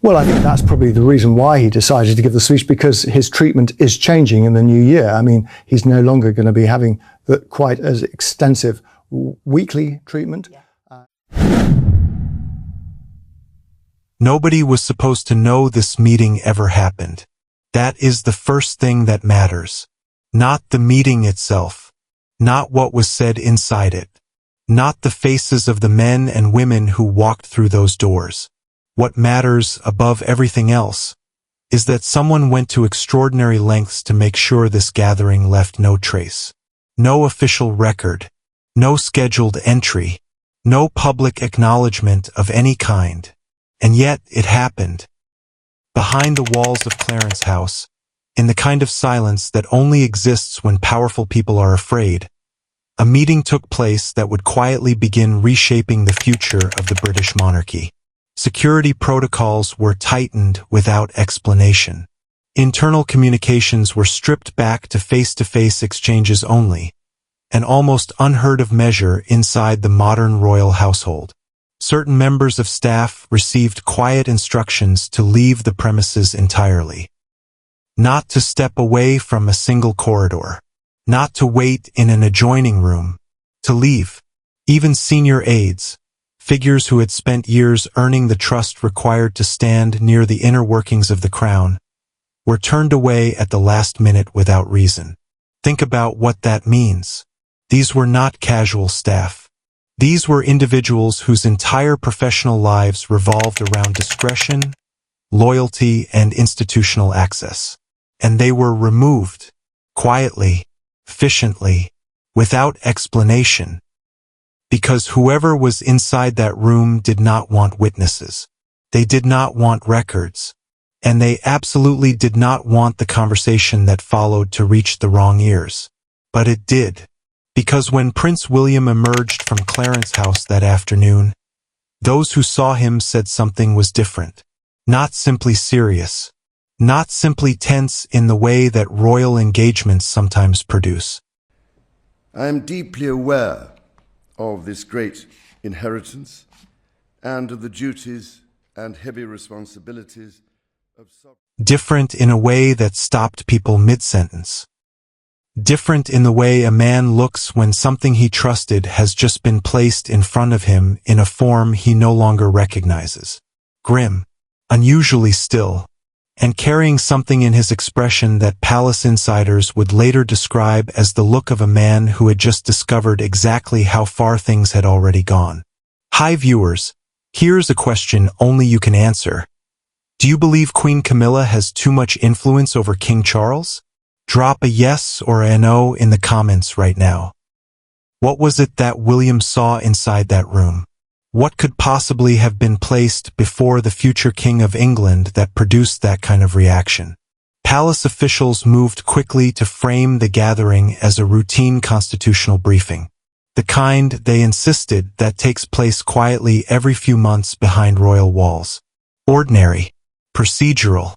Well, I think that's probably the reason why he decided to give the speech, because his treatment is changing in the new year. I mean, he's no longer going to be having quite as extensive weekly treatment. Yeah. Nobody was supposed to know this meeting ever happened. That is the first thing that matters. Not the meeting itself. Not what was said inside it. Not the faces of the men and women who walked through those doors. What matters, above everything else, is that someone went to extraordinary lengths to make sure this gathering left no trace. No official record. No scheduled entry. No public acknowledgement of any kind. And yet, it happened. Behind the walls of Clarence House, in the kind of silence that only exists when powerful people are afraid, a meeting took place that would quietly begin reshaping the future of the British monarchy. Security protocols were tightened without explanation. Internal communications were stripped back to face-to-face exchanges only, an almost unheard-of measure inside the modern royal household. Certain members of staff received quiet instructions to leave the premises entirely. Not to step away from a single corridor. Not to wait in an adjoining room. To leave. Even senior aides, figures who had spent years earning the trust required to stand near the inner workings of the crown, were turned away at the last minute without reason. Think about what that means. These were not casual staff. These were individuals whose entire professional lives revolved around discretion, loyalty, and institutional access. And they were removed, quietly, efficiently, without explanation. Because whoever was inside that room did not want witnesses. They did not want records. And they absolutely did not want the conversation that followed to reach the wrong ears. But it did. Because when Prince William emerged from Clarence House that afternoon, those who saw him said something was different. Not simply serious. Not simply tense in the way that royal engagements sometimes produce. I am deeply aware of this great inheritance and of the duties and heavy responsibilities of different in a way that stopped people mid-sentence. Different in the way a man looks when something he trusted has just been placed in front of him in a form he no longer recognizes. Grim, unusually still, and carrying something in his expression that palace insiders would later describe as the look of a man who had just discovered exactly how far things had already gone. Hi viewers, here's a question only you can answer. Do you believe Queen Camilla has too much influence over King Charles? Drop a yes or a no in the comments right now. What was it that William saw inside that room? What could possibly have been placed before the future King of England that produced that kind of reaction? Palace officials moved quickly to frame the gathering as a routine constitutional briefing. The kind, they insisted, that takes place quietly every few months behind royal walls. Ordinary. Procedural.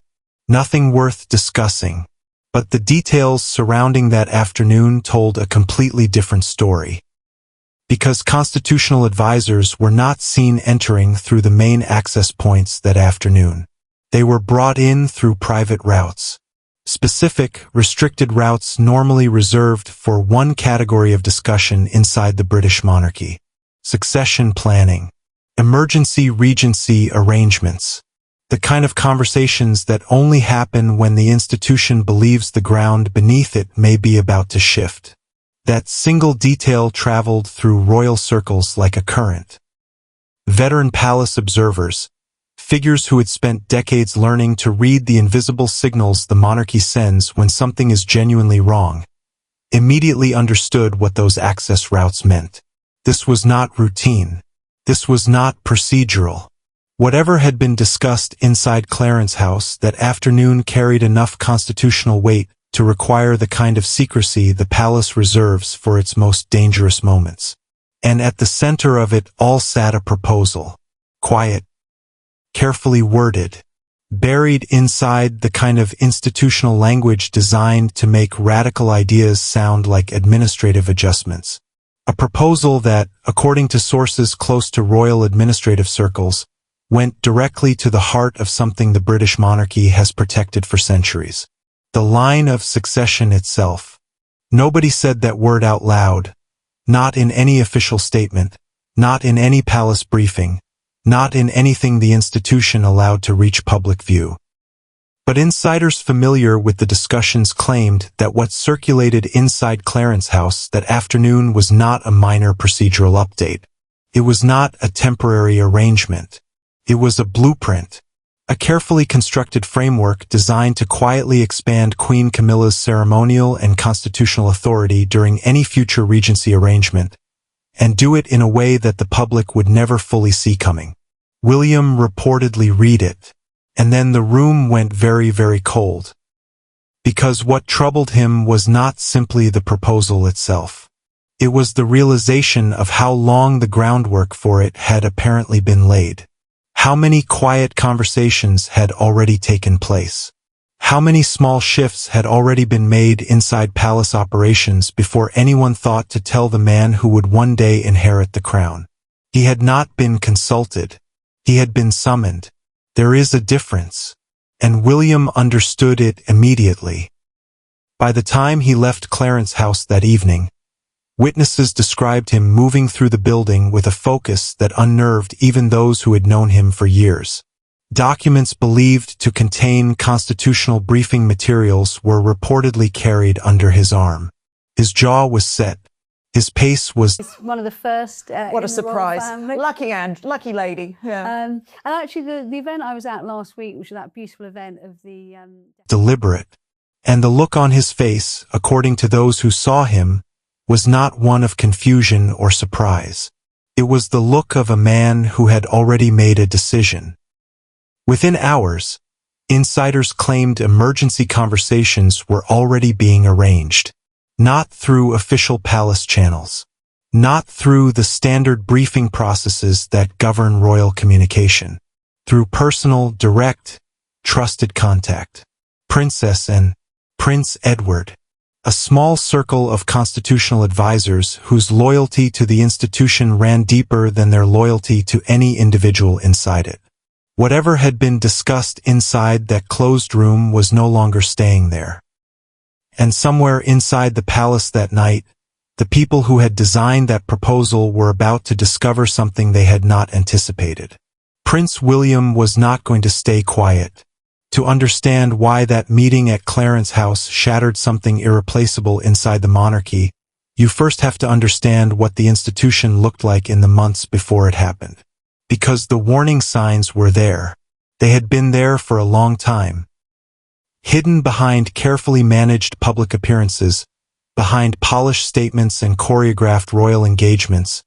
Nothing worth discussing. But the details surrounding that afternoon told a completely different story. Because constitutional advisors were not seen entering through the main access points that afternoon. They were brought in through private routes. Specific, restricted routes normally reserved for one category of discussion inside the British monarchy. Succession planning. Emergency regency arrangements. The kind of conversations that only happen when the institution believes the ground beneath it may be about to shift. That single detail traveled through royal circles like a current. Veteran palace observers, figures who had spent decades learning to read the invisible signals the monarchy sends when something is genuinely wrong, immediately understood what those access routes meant. This was not routine. This was not procedural. Whatever had been discussed inside Clarence House that afternoon carried enough constitutional weight to require the kind of secrecy the palace reserves for its most dangerous moments. And at the center of it all sat a proposal. Quiet. Carefully worded. Buried inside the kind of institutional language designed to make radical ideas sound like administrative adjustments. A proposal that, according to sources close to royal administrative circles, went directly to the heart of something the British monarchy has protected for centuries. The line of succession itself. Nobody said that word out loud, not in any official statement, not in any palace briefing, not in anything the institution allowed to reach public view. But insiders familiar with the discussions claimed that what circulated inside Clarence House that afternoon was not a minor procedural update. It was not a temporary arrangement. It was a blueprint, a carefully constructed framework designed to quietly expand Queen Camilla's ceremonial and constitutional authority during any future regency arrangement, and do it in a way that the public would never fully see coming. William reportedly read it, and then the room went very, very cold. Because what troubled him was not simply the proposal itself. It was the realization of how long the groundwork for it had apparently been laid. How many quiet conversations had already taken place? How many small shifts had already been made inside palace operations before anyone thought to tell the man who would one day inherit the crown? He had not been consulted. He had been summoned. There is a difference, and William understood it immediately. By the time he left Clarence House that evening, witnesses described him moving through the building with a focus that unnerved even those who had known him for years. Documents believed to contain constitutional briefing materials were reportedly carried under his arm. His jaw was set. His pace was... It's one of the first what a surprise. Lucky lady. Yeah. And actually the event I was at last week, which was that beautiful event of the... deliberate. And the look on his face, according to those who saw him, was not one of confusion or surprise. It was the look of a man who had already made a decision. Within hours, insiders claimed emergency conversations were already being arranged. Not through official palace channels. Not through the standard briefing processes that govern royal communication. Through personal, direct, trusted contact. Princess and Prince Edward. A small circle of constitutional advisors whose loyalty to the institution ran deeper than their loyalty to any individual inside it. Whatever had been discussed inside that closed room was no longer staying there. And somewhere inside the palace that night, the people who had designed that proposal were about to discover something they had not anticipated. Prince William was not going to stay quiet. To understand why that meeting at Clarence House shattered something irreplaceable inside the monarchy, you first have to understand what the institution looked like in the months before it happened. Because the warning signs were there. They had been there for a long time. Hidden behind carefully managed public appearances, behind polished statements and choreographed royal engagements,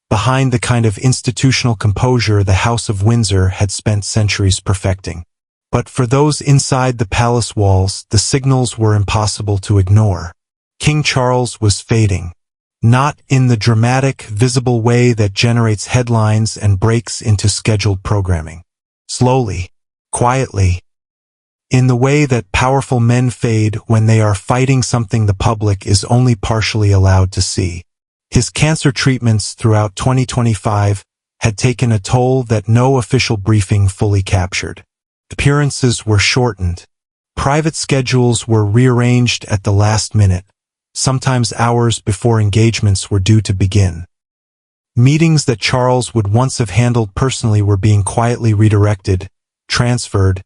behind the kind of institutional composure the House of Windsor had spent centuries perfecting. But for those inside the palace walls, the signals were impossible to ignore. King Charles was fading. Not in the dramatic, visible way that generates headlines and breaks into scheduled programming. Slowly, quietly. In the way that powerful men fade when they are fighting something the public is only partially allowed to see. His cancer treatments throughout 2025 had taken a toll that no official briefing fully captured. Appearances were shortened. Private schedules were rearranged at the last minute, sometimes hours before engagements were due to begin. Meetings that Charles would once have handled personally were being quietly redirected, transferred,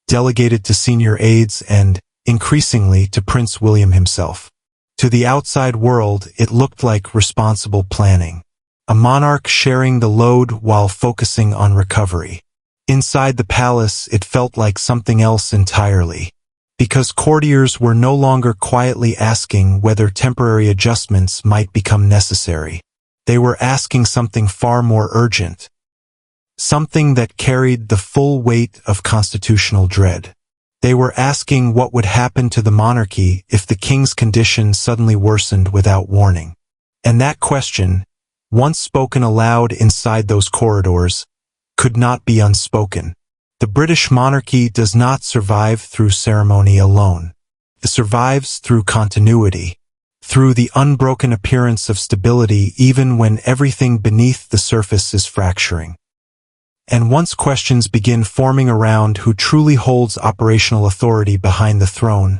delegated to senior aides and, increasingly, to Prince William himself. To the outside world, it looked like responsible planning. A monarch sharing the load while focusing on recovery. Inside the palace, it felt like something else entirely. Because courtiers were no longer quietly asking whether temporary adjustments might become necessary. They were asking something far more urgent. Something that carried the full weight of constitutional dread. They were asking what would happen to the monarchy if the king's condition suddenly worsened without warning. And that question, once spoken aloud inside those corridors, could not be unspoken. The British monarchy does not survive through ceremony alone. It survives through continuity, through the unbroken appearance of stability even when everything beneath the surface is fracturing. And once questions begin forming around who truly holds operational authority behind the throne,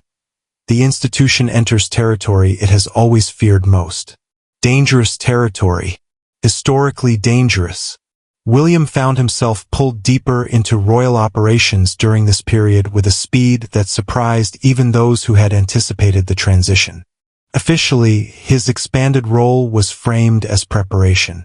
the institution enters territory it has always feared most. Dangerous territory. Historically dangerous. William found himself pulled deeper into royal operations during this period with a speed that surprised even those who had anticipated the transition. Officially, his expanded role was framed as preparation.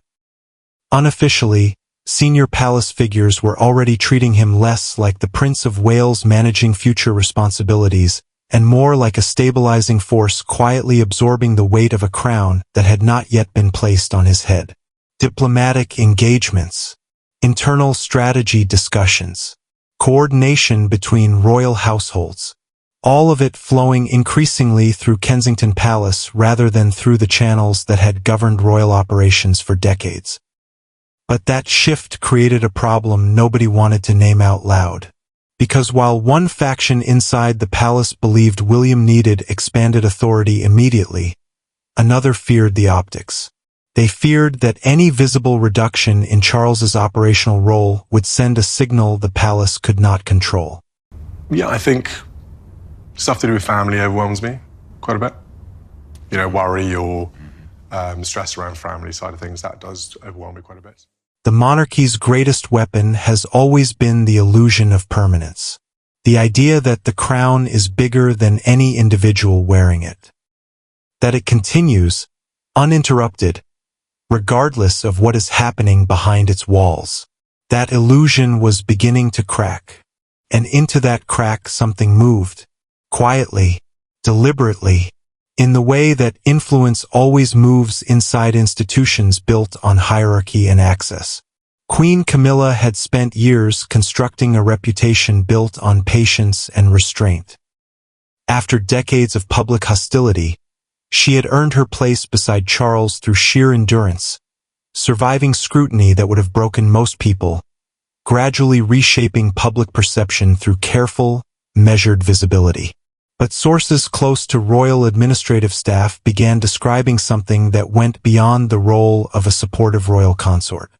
Unofficially, senior palace figures were already treating him less like the Prince of Wales managing future responsibilities, and more like a stabilizing force quietly absorbing the weight of a crown that had not yet been placed on his head. Diplomatic engagements, internal strategy discussions, coordination between royal households, all of it flowing increasingly through Kensington Palace rather than through the channels that had governed royal operations for decades. But that shift created a problem nobody wanted to name out loud. Because while one faction inside the palace believed William needed expanded authority immediately, another feared the optics. They feared that any visible reduction in Charles's operational role would send a signal the palace could not control. Yeah, I think stuff to do with family overwhelms me quite a bit. You know, worry or stress around family side of things, that does overwhelm me quite a bit. The monarchy's greatest weapon has always been the illusion of permanence. The idea that the crown is bigger than any individual wearing it. That it continues, uninterrupted, regardless of what is happening behind its walls. That illusion was beginning to crack. And into that crack something moved. Quietly, deliberately, in the way that influence always moves inside institutions built on hierarchy and access. Queen Camilla had spent years constructing a reputation built on patience and restraint. After decades of public hostility, she had earned her place beside Charles through sheer endurance, surviving scrutiny that would have broken most people, gradually reshaping public perception through careful, measured visibility. But sources close to royal administrative staff began describing something that went beyond the role of a supportive royal consort.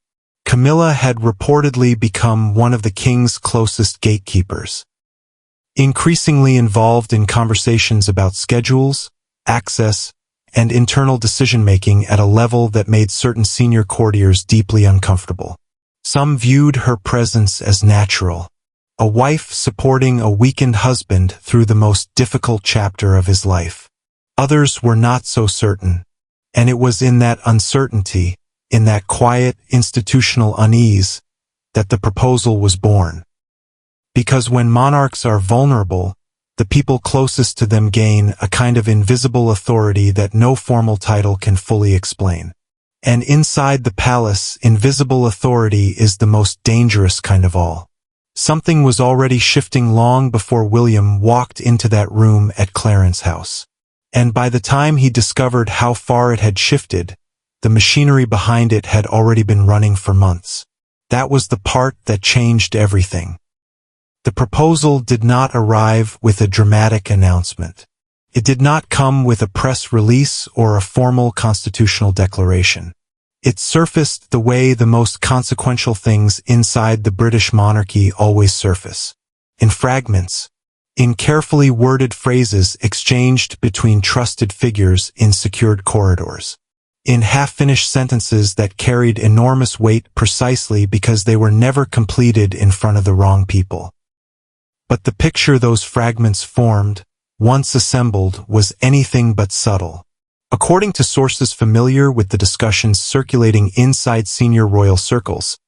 Camilla had reportedly become one of the king's closest gatekeepers, increasingly involved in conversations about schedules, access, and internal decision-making at a level that made certain senior courtiers deeply uncomfortable. Some viewed her presence as natural, a wife supporting a weakened husband through the most difficult chapter of his life. Others were not so certain, and it was in that uncertainty, in that quiet institutional unease, that the proposal was born. Because when monarchs are vulnerable, the people closest to them gain a kind of invisible authority that no formal title can fully explain. And inside the palace, invisible authority is the most dangerous kind of all. Something was already shifting long before William walked into that room at Clarence House. And by the time he discovered how far it had shifted, the machinery behind it had already been running for months. That was the part that changed everything. The proposal did not arrive with a dramatic announcement. It did not come with a press release or a formal constitutional declaration. It surfaced the way the most consequential things inside the British monarchy always surface. In fragments. In carefully worded phrases exchanged between trusted figures in secured corridors. In half-finished sentences that carried enormous weight precisely because they were never completed in front of the wrong people. But the picture those fragments formed, once assembled, was anything but subtle. According to sources familiar with the discussions circulating inside senior royal circles,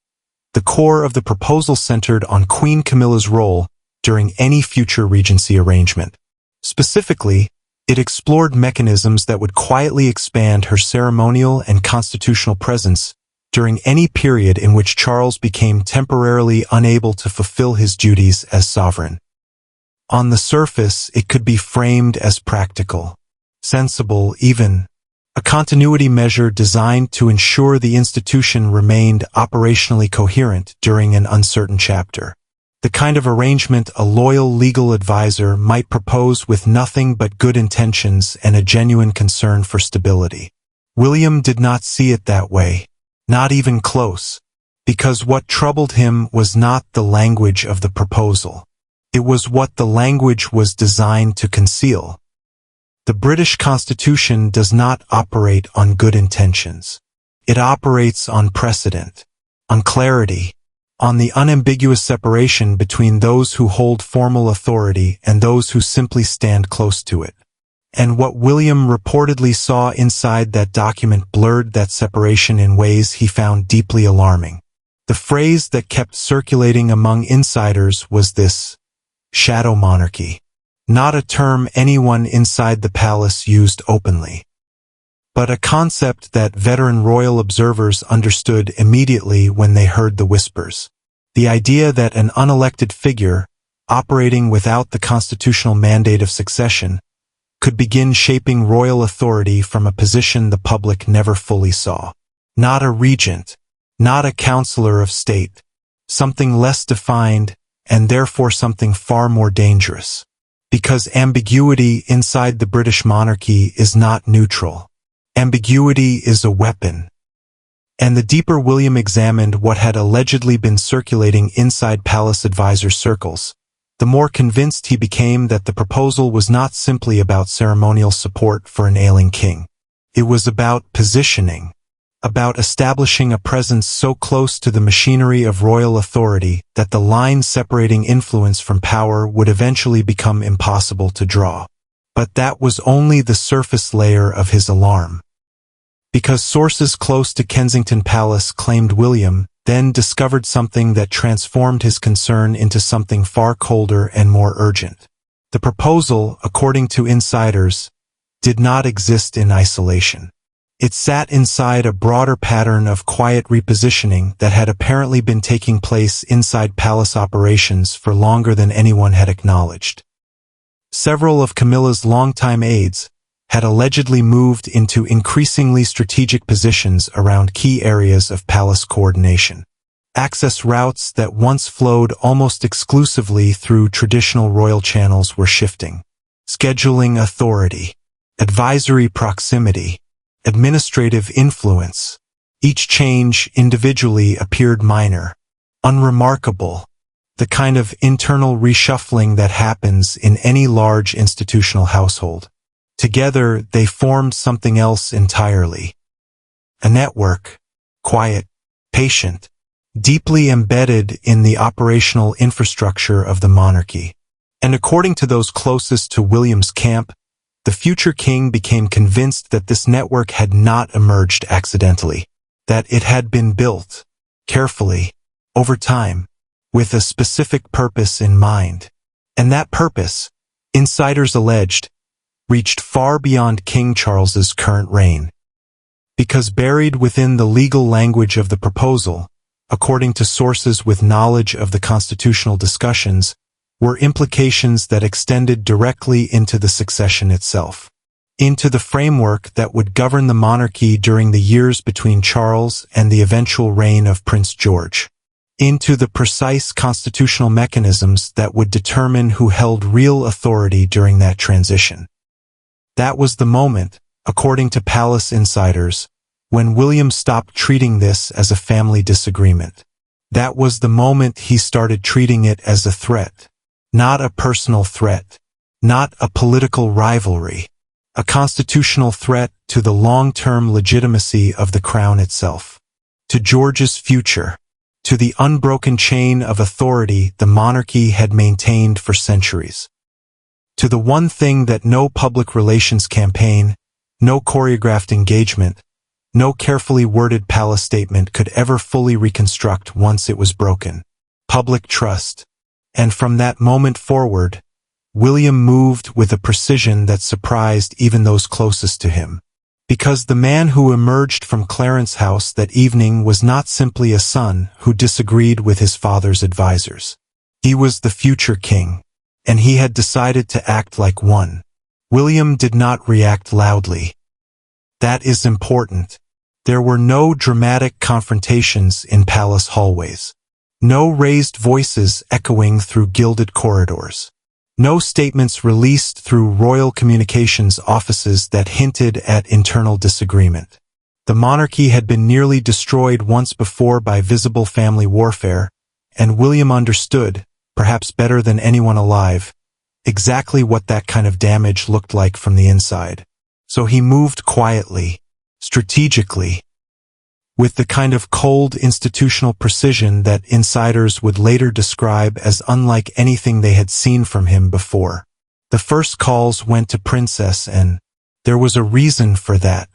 the core of the proposal centered on Queen Camilla's role during any future regency arrangement. Specifically, it explored mechanisms that would quietly expand her ceremonial and constitutional presence during any period in which Charles became temporarily unable to fulfill his duties as sovereign. On the surface, it could be framed as practical, sensible even, a continuity measure designed to ensure the institution remained operationally coherent during an uncertain chapter. The kind of arrangement a loyal legal advisor might propose with nothing but good intentions and a genuine concern for stability. William did not see it that way, not even close, because what troubled him was not the language of the proposal. It was what the language was designed to conceal. The British Constitution does not operate on good intentions. It operates on precedent, on clarity, on the unambiguous separation between those who hold formal authority and those who simply stand close to it. And what William reportedly saw inside that document blurred that separation in ways he found deeply alarming. The phrase that kept circulating among insiders was this: shadow monarchy. Not a term anyone inside the palace used openly, but a concept that veteran royal observers understood immediately when they heard the whispers. The idea that an unelected figure, operating without the constitutional mandate of succession, could begin shaping royal authority from a position the public never fully saw. Not a regent, not a counselor of state, something less defined, and therefore something far more dangerous. Because ambiguity inside the British monarchy is not neutral. Ambiguity is a weapon. And the deeper William examined what had allegedly been circulating inside palace advisor circles, the more convinced he became that the proposal was not simply about ceremonial support for an ailing king. It was about positioning, about establishing a presence so close to the machinery of royal authority that the line separating influence from power would eventually become impossible to draw. But that was only the surface layer of his alarm. Because sources close to Kensington Palace claimed William then discovered something that transformed his concern into something far colder and more urgent. The proposal, according to insiders, did not exist in isolation. It sat inside a broader pattern of quiet repositioning that had apparently been taking place inside palace operations for longer than anyone had acknowledged. Several of Camilla's longtime aides had allegedly moved into increasingly strategic positions around key areas of palace coordination. Access routes that once flowed almost exclusively through traditional royal channels were shifting. Scheduling authority, advisory proximity, administrative influence. Each change individually appeared minor, unremarkable, the kind of internal reshuffling that happens in any large institutional household. Together, they formed something else entirely. A network, quiet, patient, deeply embedded in the operational infrastructure of the monarchy. And according to those closest to William's camp, the future king became convinced that this network had not emerged accidentally, that it had been built, carefully, over time, with a specific purpose in mind. And that purpose, insiders alleged, reached far beyond King Charles's current reign. Because buried within the legal language of the proposal, according to sources with knowledge of the constitutional discussions, were implications that extended directly into the succession itself, into the framework that would govern the monarchy during the years between Charles and the eventual reign of Prince George, into the precise constitutional mechanisms that would determine who held real authority during that transition. That was the moment, according to palace insiders, when William stopped treating this as a family disagreement. That was the moment he started treating it as a threat. Not a personal threat, not a political rivalry, a constitutional threat to the long-term legitimacy of the crown itself, to George's future, to the unbroken chain of authority the monarchy had maintained for centuries, to the one thing that no public relations campaign, no choreographed engagement, no carefully worded palace statement could ever fully reconstruct once it was broken: public trust. And from that moment forward, William moved with a precision that surprised even those closest to him. Because the man who emerged from Clarence House that evening was not simply a son who disagreed with his father's advisors. He was the future king, and he had decided to act like one. William did not react loudly. That is important. There were no dramatic confrontations in palace hallways. No raised voices echoing through gilded corridors. No statements released through royal communications offices that hinted at internal disagreement. The monarchy had been nearly destroyed once before by visible family warfare, and William understood, perhaps better than anyone alive, exactly what that kind of damage looked like from the inside. So he moved quietly, strategically, with the kind of cold institutional precision that insiders would later describe as unlike anything they had seen from him before. The first calls went to Princess Anne. There was a reason for that,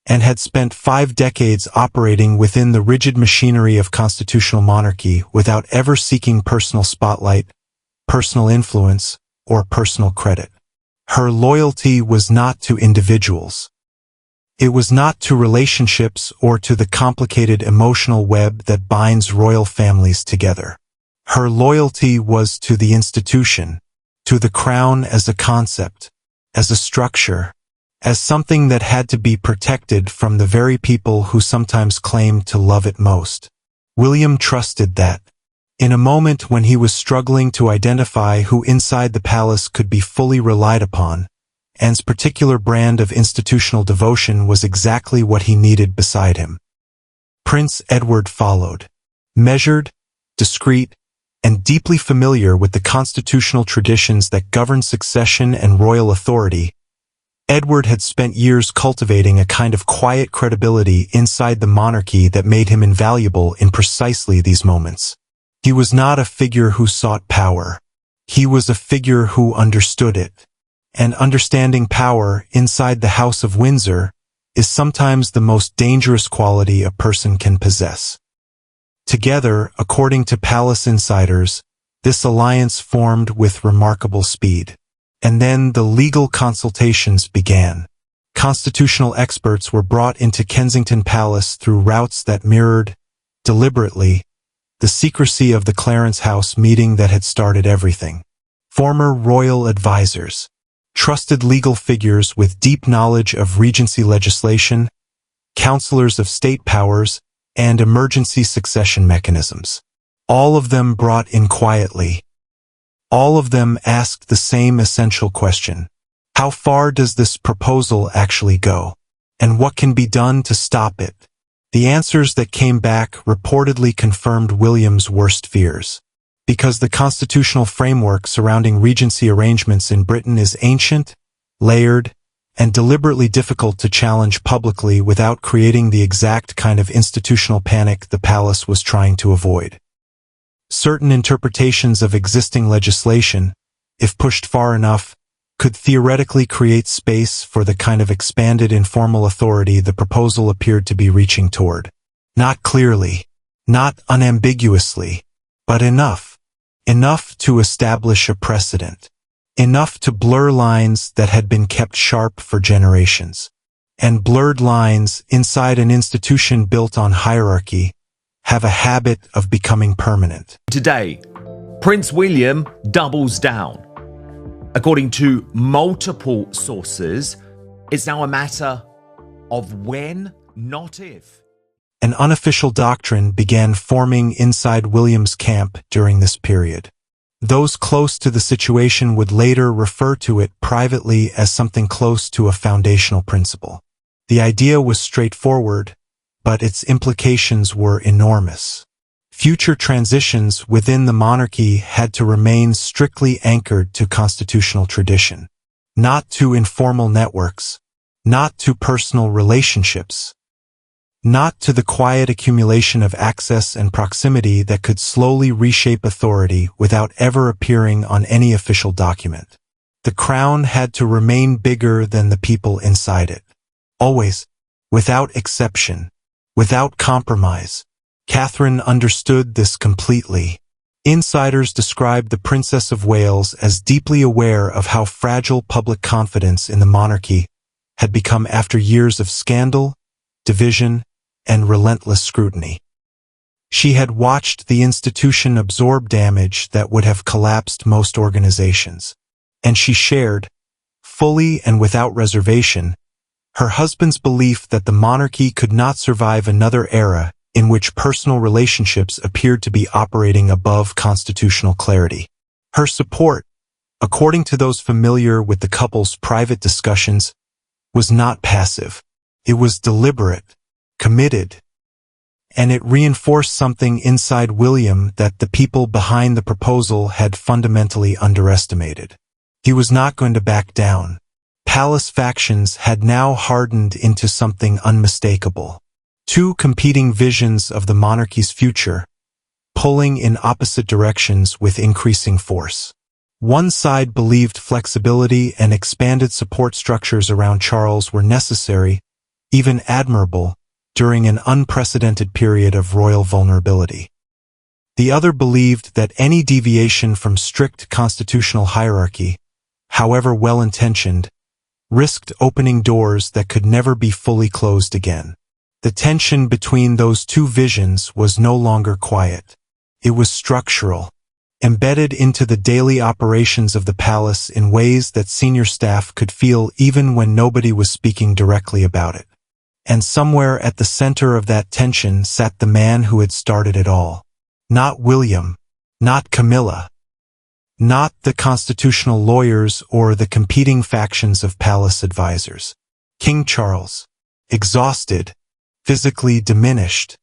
and had spent 5 decades operating within the rigid machinery of constitutional monarchy without ever seeking personal spotlight, personal influence, or personal credit. Her loyalty was not to individuals. It was not to relationships or to the complicated emotional web that binds royal families together. Her loyalty was to the institution, to the crown as a concept, as a structure, as something that had to be protected from the very people who sometimes claimed to love it most. William trusted that. In a moment when he was struggling to identify who inside the palace could be fully relied upon, Anne's particular brand of institutional devotion was exactly what he needed beside him. Prince Edward followed. Measured, discreet, and deeply familiar with the constitutional traditions that govern succession and royal authority, Edward had spent years cultivating a kind of quiet credibility inside the monarchy that made him invaluable in precisely these moments. He was not a figure who sought power. He was a figure who understood it. And understanding power inside the House of Windsor is sometimes the most dangerous quality a person can possess. Together, according to palace insiders, this alliance formed with remarkable speed. And then the legal consultations began. Constitutional experts were brought into Kensington Palace through routes that mirrored, deliberately, the secrecy of the Clarence House meeting that had started everything. Former royal advisors, trusted legal figures with deep knowledge of regency legislation, counselors of state powers, and emergency succession mechanisms. All of them brought in quietly. All of them asked the same essential question. How far does this proposal actually go? And what can be done to stop it? The answers that came back reportedly confirmed William's worst fears. Because the constitutional framework surrounding regency arrangements in Britain is ancient, layered, and deliberately difficult to challenge publicly without creating the exact kind of institutional panic the palace was trying to avoid. Certain interpretations of existing legislation, if pushed far enough, could theoretically create space for the kind of expanded informal authority the proposal appeared to be reaching toward. Not clearly, not unambiguously, but enough. Enough to establish a precedent. Enough to blur lines that had been kept sharp for generations. And blurred lines inside an institution built on hierarchy have a habit of becoming permanent. Today, Prince William doubles down. According to multiple sources, it's now a matter of when, not if. An unofficial doctrine began forming inside William's camp during this period. Those close to the situation would later refer to it privately as something close to a foundational principle. The idea was straightforward, but its implications were enormous. Future transitions within the monarchy had to remain strictly anchored to constitutional tradition, not to informal networks, not to personal relationships, not to the quiet accumulation of access and proximity that could slowly reshape authority without ever appearing on any official document. The crown had to remain bigger than the people inside it. Always, without exception, without compromise. Catherine understood this completely. Insiders described the Princess of Wales as deeply aware of how fragile public confidence in the monarchy had become after years of scandal, division, and relentless scrutiny. She had watched the institution absorb damage that would have collapsed most organizations, and she shared, fully and without reservation, her husband's belief that the monarchy could not survive another era in which personal relationships appeared to be operating above constitutional clarity. Her support, according to those familiar with the couple's private discussions, was not passive. It was deliberate, committed. And it reinforced something inside William that the people behind the proposal had fundamentally underestimated. He was not going to back down. Palace factions had now hardened into something unmistakable. Two competing visions of the monarchy's future, pulling in opposite directions with increasing force. One side believed flexibility and expanded support structures around Charles were necessary, even admirable, during an unprecedented period of royal vulnerability. The other believed that any deviation from strict constitutional hierarchy, however well-intentioned, risked opening doors that could never be fully closed again. The tension between those two visions was no longer quiet. It was structural, embedded into the daily operations of the palace in ways that senior staff could feel even when nobody was speaking directly about it. And somewhere at the center of that tension sat the man who had started it all. Not William, not Camilla, not the constitutional lawyers or the competing factions of palace advisors. King Charles, exhausted, physically diminished,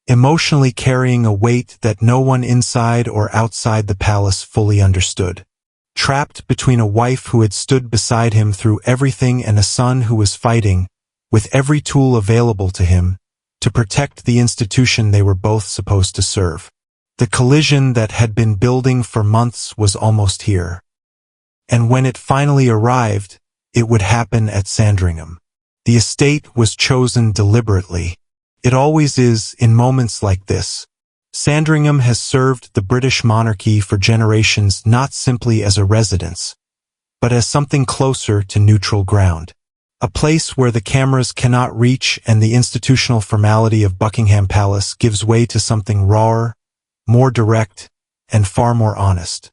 emotionally carrying a weight that no one inside or outside the palace fully understood. Trapped between a wife who had stood beside him through everything and a son who was fighting, with every tool available to him, to protect the institution they were both supposed to serve. The collision that had been building for months was almost here. And when it finally arrived, it would happen at Sandringham. The estate was chosen deliberately. It always is in moments like this. Sandringham has served the British monarchy for generations not simply as a residence, but as something closer to neutral ground. A place where the cameras cannot reach and the institutional formality of Buckingham Palace gives way to something rawer, more direct, and far more honest.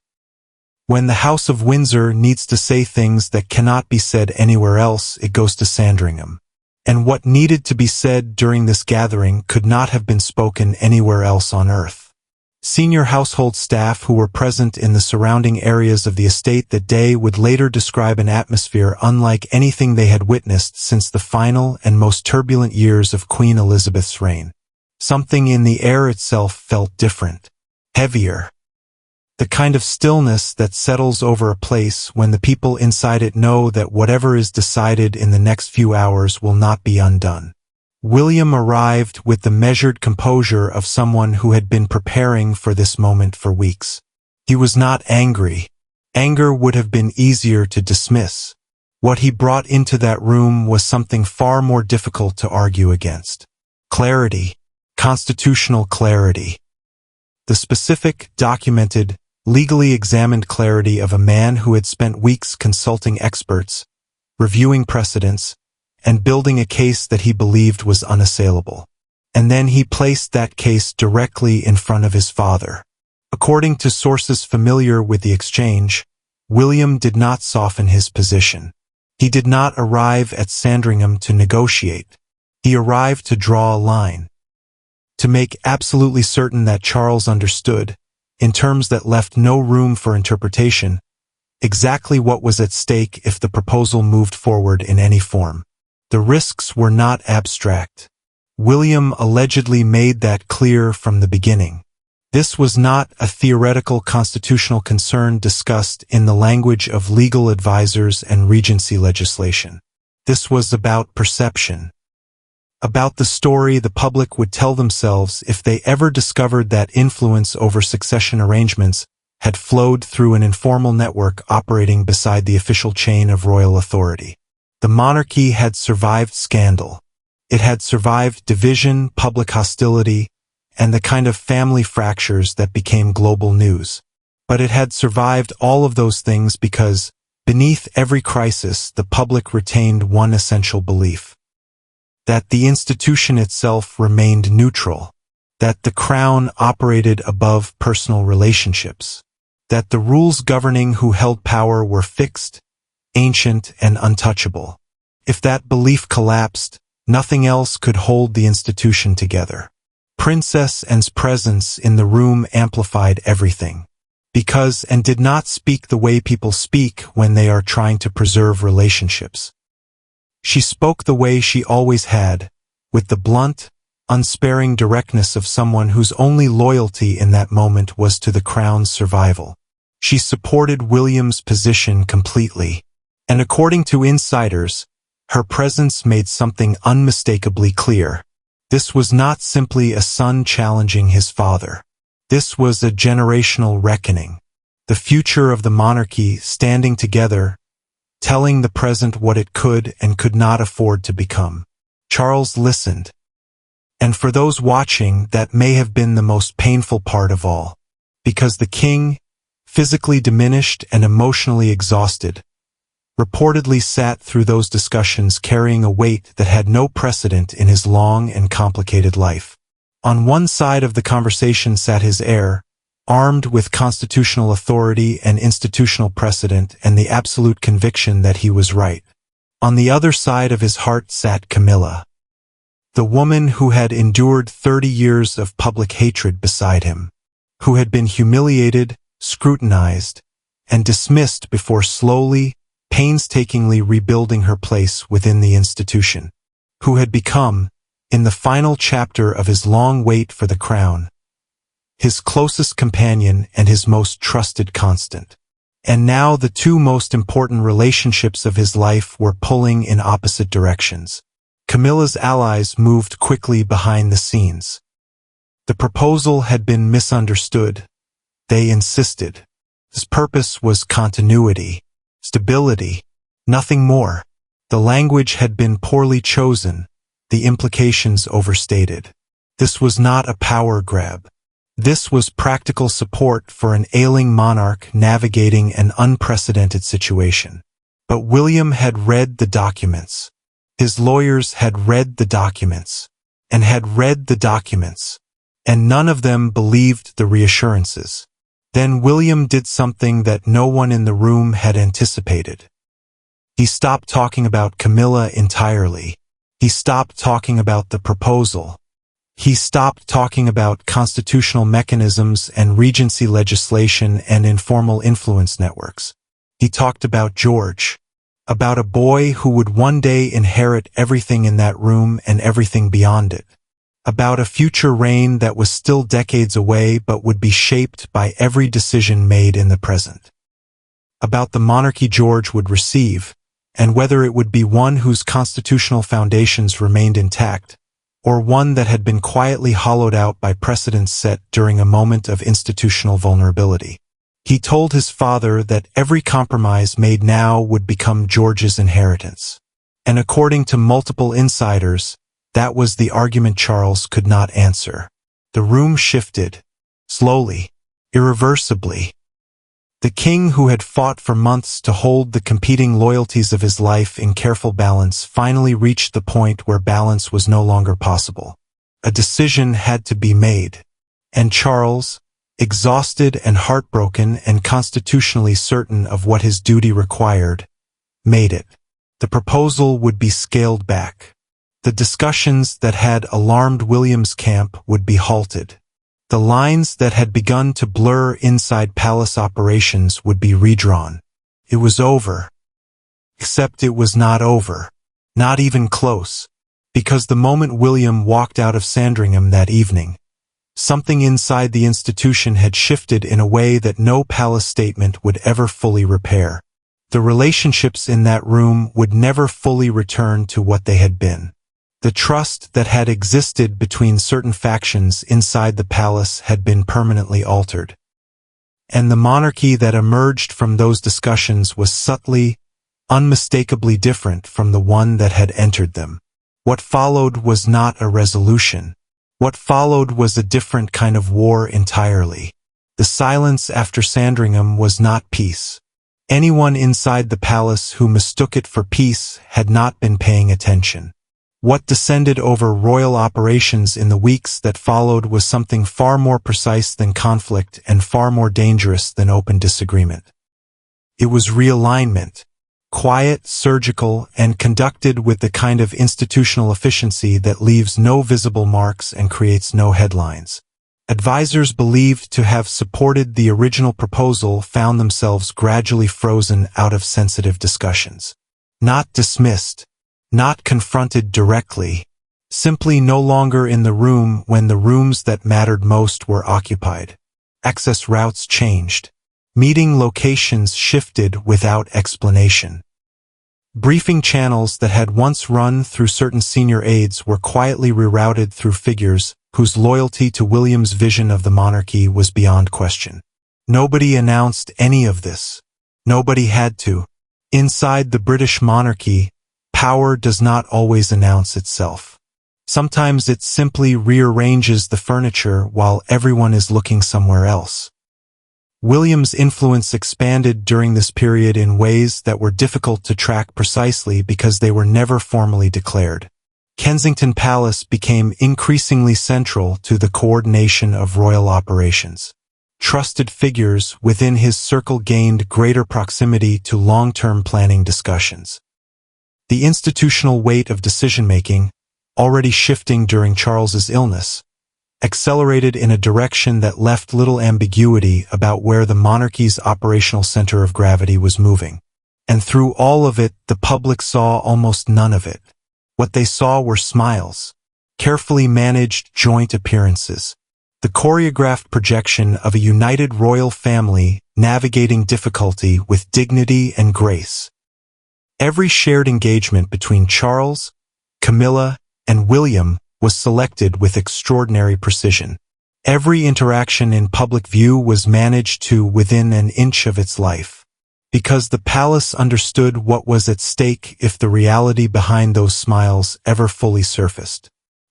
When the House of Windsor needs to say things that cannot be said anywhere else, it goes to Sandringham. And what needed to be said during this gathering could not have been spoken anywhere else on earth. Senior household staff who were present in the surrounding areas of the estate that day would later describe an atmosphere unlike anything they had witnessed since the final and most turbulent years of Queen Elizabeth's reign. Something in the air itself felt different, heavier. The kind of stillness that settles over a place when the people inside it know that whatever is decided in the next few hours will not be undone. William arrived with the measured composure of someone who had been preparing for this moment for weeks. He was not angry. Anger would have been easier to dismiss. What he brought into that room was something far more difficult to argue against. Clarity. Constitutional clarity. The specific, documented, legally examined clarity of a man who had spent weeks consulting experts, reviewing precedents, and building a case that he believed was unassailable. And then he placed that case directly in front of his father. According to sources familiar with the exchange, William did not soften his position. He did not arrive at Sandringham to negotiate. He arrived to draw a line. To make absolutely certain that Charles understood, in terms that left no room for interpretation, exactly what was at stake if the proposal moved forward in any form. The risks were not abstract. William allegedly made that clear from the beginning. This was not a theoretical constitutional concern discussed in the language of legal advisors and regency legislation. This was about perception. About the story the public would tell themselves if they ever discovered that influence over succession arrangements had flowed through an informal network operating beside the official chain of royal authority. The monarchy had survived scandal. It had survived division, public hostility, and the kind of family fractures that became global news. But it had survived all of those things because, beneath every crisis, the public retained one essential belief: that the institution itself remained neutral, that the crown operated above personal relationships, that the rules governing who held power were fixed, ancient, and untouchable. If that belief collapsed, nothing else could hold the institution together. Princess Anne's presence in the room amplified everything. Because Anne did not speak the way people speak when they are trying to preserve relationships. She spoke the way she always had, with the blunt, unsparing directness of someone whose only loyalty in that moment was to the crown's survival. She supported William's position completely, and according to insiders, her presence made something unmistakably clear. This was not simply a son challenging his father. This was a generational reckoning. The future of the monarchy standing together, telling the present what it could and could not afford to become. Charles listened. And for those watching, that may have been the most painful part of all. Because the king, physically diminished and emotionally exhausted, reportedly sat through those discussions carrying a weight that had no precedent in his long and complicated life. On one side of the conversation sat his heir, armed with constitutional authority and institutional precedent and the absolute conviction that he was right. On the other side of his heart sat Camilla, the woman who had endured 30 years of public hatred beside him, who had been humiliated, scrutinized, and dismissed before slowly, painstakingly rebuilding her place within the institution, who had become, in the final chapter of his long wait for the crown, his closest companion and his most trusted constant. And now the two most important relationships of his life were pulling in opposite directions. Camilla's allies moved quickly behind the scenes. The proposal had been misunderstood. They insisted. His purpose was continuity, stability, nothing more. The language had been poorly chosen, the implications overstated. This was not a power grab. This was practical support for an ailing monarch navigating an unprecedented situation. But William had read the documents. His lawyers had read the documents, and had read the documents, and none of them believed the reassurances. Then William did something that no one in the room had anticipated. He stopped talking about Camilla entirely. He stopped talking about the proposal. He stopped talking about constitutional mechanisms and regency legislation and informal influence networks. He talked about George, about a boy who would one day inherit everything in that room and everything beyond it, about a future reign that was still decades away but would be shaped by every decision made in the present, about the monarchy George would receive, and whether it would be one whose constitutional foundations remained intact, or one that had been quietly hollowed out by precedents set during a moment of institutional vulnerability. He told his father that every compromise made now would become George's inheritance. And according to multiple insiders, that was the argument Charles could not answer. The room shifted, slowly, irreversibly. The king, who had fought for months to hold the competing loyalties of his life in careful balance, finally reached the point where balance was no longer possible. A decision had to be made. And Charles, exhausted and heartbroken and constitutionally certain of what his duty required, made it. The proposal would be scaled back. The discussions that had alarmed William's camp would be halted. The lines that had begun to blur inside palace operations would be redrawn. It was over. Except it was not over. Not even close. Because the moment William walked out of Sandringham that evening, something inside the institution had shifted in a way that no palace statement would ever fully repair. The relationships in that room would never fully return to what they had been. The trust that had existed between certain factions inside the palace had been permanently altered. And the monarchy that emerged from those discussions was subtly, unmistakably different from the one that had entered them. What followed was not a resolution. What followed was a different kind of war entirely. The silence after Sandringham was not peace. Anyone inside the palace who mistook it for peace had not been paying attention. What descended over royal operations in the weeks that followed was something far more precise than conflict and far more dangerous than open disagreement. It was realignment, quiet, surgical, and conducted with the kind of institutional efficiency that leaves no visible marks and creates no headlines. Advisors believed to have supported the original proposal found themselves gradually frozen out of sensitive discussions. Not dismissed. Not confronted directly, simply no longer in the room when the rooms that mattered most were occupied. Access routes changed. Meeting locations shifted without explanation. Briefing channels that had once run through certain senior aides were quietly rerouted through figures whose loyalty to William's vision of the monarchy was beyond question. Nobody announced any of this. Nobody had to. Inside the British monarchy, power does not always announce itself. Sometimes it simply rearranges the furniture while everyone is looking somewhere else. William's influence expanded during this period in ways that were difficult to track precisely because they were never formally declared. Kensington Palace became increasingly central to the coordination of royal operations. Trusted figures within his circle gained greater proximity to long-term planning discussions. The institutional weight of decision-making, already shifting during Charles's illness, accelerated in a direction that left little ambiguity about where the monarchy's operational center of gravity was moving. And through all of it, the public saw almost none of it. What they saw were smiles, carefully managed joint appearances, the choreographed projection of a united royal family navigating difficulty with dignity and grace. Every shared engagement between Charles, Camilla, and William was selected with extraordinary precision. Every interaction in public view was managed to within an inch of its life, because the palace understood what was at stake if the reality behind those smiles ever fully surfaced.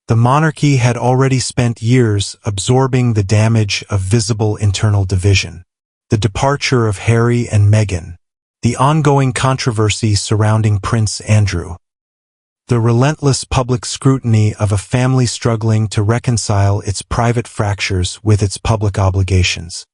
The monarchy had already spent years absorbing the damage of visible internal division, the departure of Harry and Meghan, the ongoing controversy surrounding Prince Andrew, the relentless public scrutiny of a family struggling to reconcile its private fractures with its public obligations.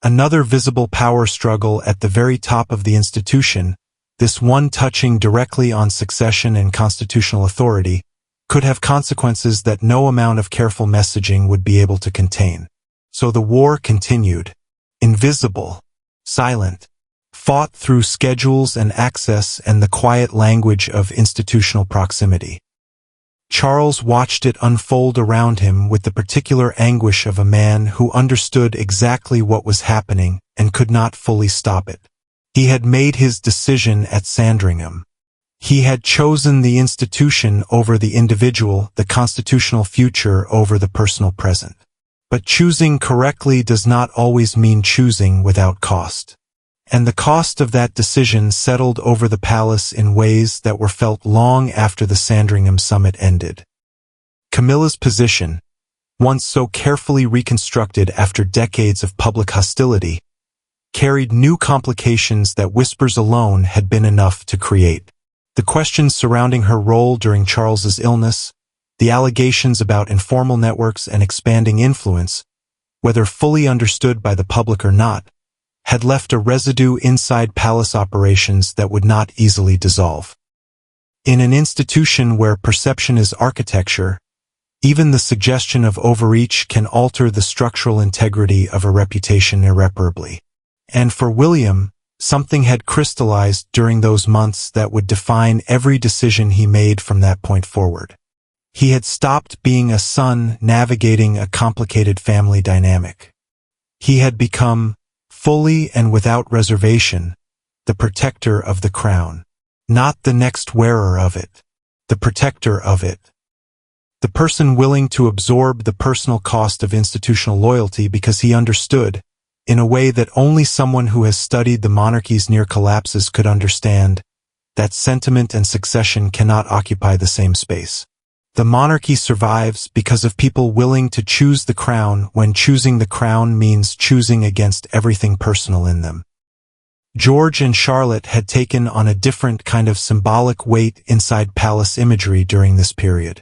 Another visible power struggle at the very top of the institution, this one touching directly on succession and constitutional authority, could have consequences that no amount of careful messaging would be able to contain. So the war continued, invisible, silent, fought through schedules and access and the quiet language of institutional proximity. Charles watched it unfold around him with the particular anguish of a man who understood exactly what was happening and could not fully stop it. He had made his decision at Sandringham. He had chosen the institution over the individual, the constitutional future over the personal present. But choosing correctly does not always mean choosing without cost. And the cost of that decision settled over the palace in ways that were felt long after the Sandringham summit ended. Camilla's position, once so carefully reconstructed after decades of public hostility, carried new complications that whispers alone had been enough to create. The questions surrounding her role during Charles's illness, the allegations about informal networks and expanding influence, whether fully understood by the public or not, had left a residue inside palace operations that would not easily dissolve. In an institution where perception is architecture, even the suggestion of overreach can alter the structural integrity of a reputation irreparably. And for William, something had crystallized during those months that would define every decision he made from that point forward. He had stopped being a son navigating a complicated family dynamic. He had become, fully and without reservation, the protector of the crown. Not the next wearer of it, the protector of it. The person willing to absorb the personal cost of institutional loyalty because he understood, in a way that only someone who has studied the monarchy's near collapses could understand, that sentiment and succession cannot occupy the same space. The monarchy survives because of people willing to choose the crown when choosing the crown means choosing against everything personal in them. George and Charlotte had taken on a different kind of symbolic weight inside palace imagery during this period.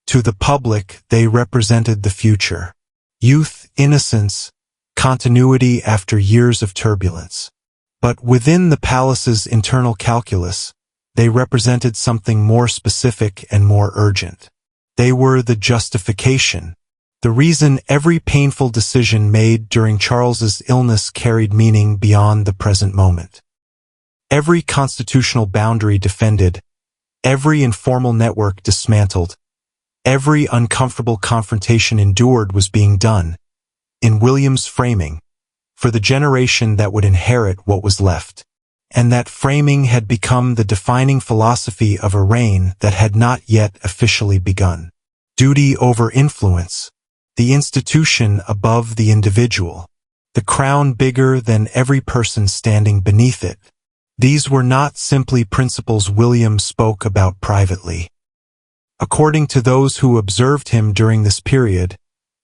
To the public, they represented the future. Youth, innocence, continuity after years of turbulence. But within the palace's internal calculus, they represented something more specific and more urgent. They were the justification, the reason every painful decision made during Charles's illness carried meaning beyond the present moment. Every constitutional boundary defended, every informal network dismantled, every uncomfortable confrontation endured was being done, in William's framing, for the generation that would inherit what was left. And that framing had become the defining philosophy of a reign that had not yet officially begun. Duty over influence, the institution above the individual, the crown bigger than every person standing beneath it. These were not simply principles William spoke about privately. According to those who observed him during this period,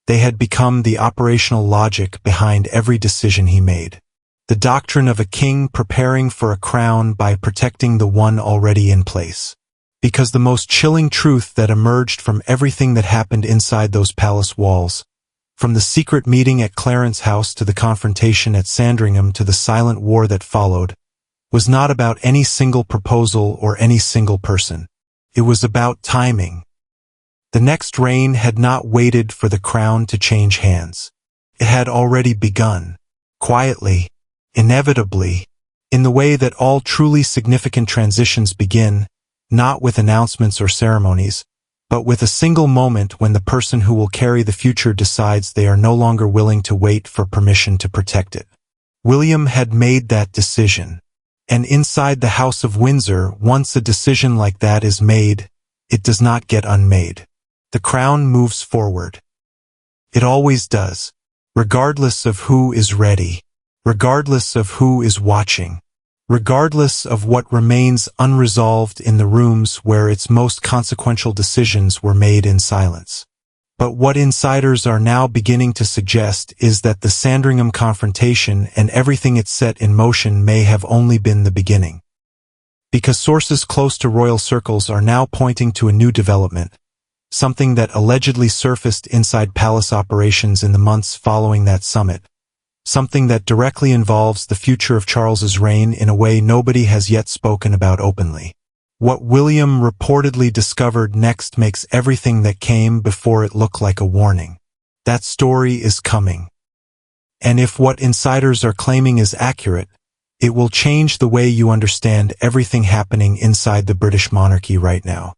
they had become the operational logic behind every decision he made. The doctrine of a king preparing for a crown by protecting the one already in place. Because the most chilling truth that emerged from everything that happened inside those palace walls, from the secret meeting at Clarence House to the confrontation at Sandringham to the silent war that followed, was not about any single proposal or any single person. It was about timing. The next reign had not waited for the crown to change hands. It had already begun, quietly, inevitably, in the way that all truly significant transitions begin, not with announcements or ceremonies, but with a single moment when the person who will carry the future decides they are no longer willing to wait for permission to protect it. William had made that decision. And inside the House of Windsor, once a decision like that is made, it does not get unmade. The crown moves forward. It always does, regardless of who is ready, regardless of who is watching, regardless of what remains unresolved in the rooms where its most consequential decisions were made in silence. But what insiders are now beginning to suggest is that the Sandringham confrontation and everything it set in motion may have only been the beginning. Because sources close to royal circles are now pointing to a new development, something that allegedly surfaced inside palace operations in the months following that summit, something that directly involves the future of Charles's reign in a way nobody has yet spoken about openly. What William reportedly discovered next makes everything that came before it look like a warning. That story is coming. And if what insiders are claiming is accurate, it will change the way you understand everything happening inside the British monarchy right now.